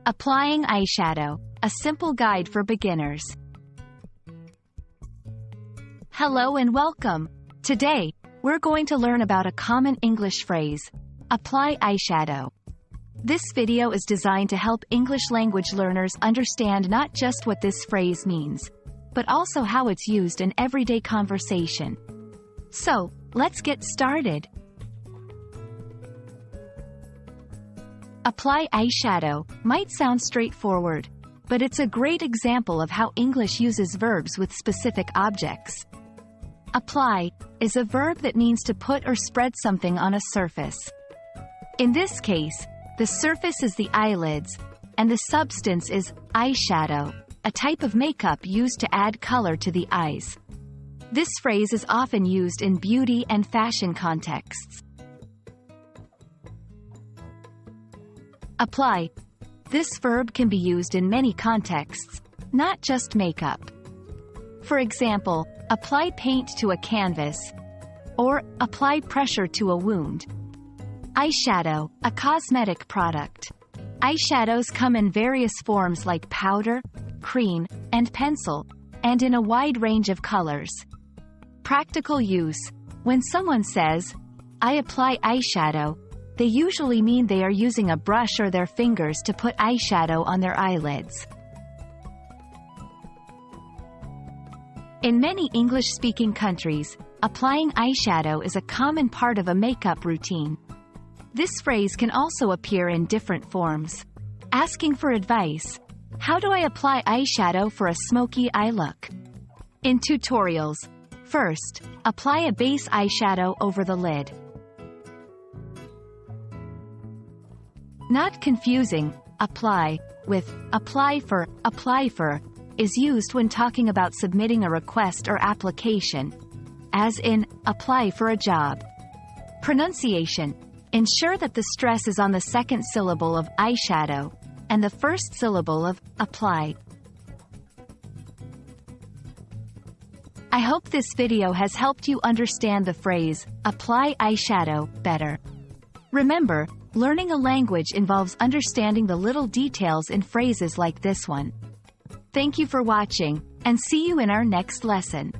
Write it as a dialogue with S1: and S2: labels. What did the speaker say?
S1: Applying eyeshadow, a simple guide for beginners. Hello and welcome. Today, we're going to learn about a common English phrase, apply eyeshadow. This video is designed to help English language learners understand not just what this phrase means, but also how it's used in everyday conversation. So, let's get started. Apply eyeshadow might sound straightforward, but it's a great example of how English uses verbs with specific objects. Apply is a verb that means to put or spread something on a surface. In this case, the surface is the eyelids, and the substance is eyeshadow, a type of makeup used to add color to the eyes. This phrase is often used in beauty and fashion contexts. Apply. This verb can be used in many contexts, not just makeup. For example, apply paint to a canvas, or apply pressure to a wound. Eyeshadow, a cosmetic product. Eyeshadows come in various forms like powder, cream, and pencil, and in a wide range of colors. Practical use. When someone says, "I apply eyeshadow," they usually mean they are using a brush or their fingers to put eyeshadow on their eyelids. In many English-speaking countries, applying eyeshadow is a common part of a makeup routine. This phrase can also appear in different forms. Asking for advice. How do I apply eyeshadow for a smoky eye look? In tutorials. First, apply a base eyeshadow over the lid. Not confusing, apply with apply for is used when talking about submitting a request or application, as in apply for a job. Pronunciation. Ensure that the stress is on the second syllable of eyeshadow and the first syllable of apply. I hope this video has helped you understand the phrase apply eyeshadow better. Remember, learning a language involves understanding the little details in phrases like this one. Thank you for watching, and see you in our next lesson.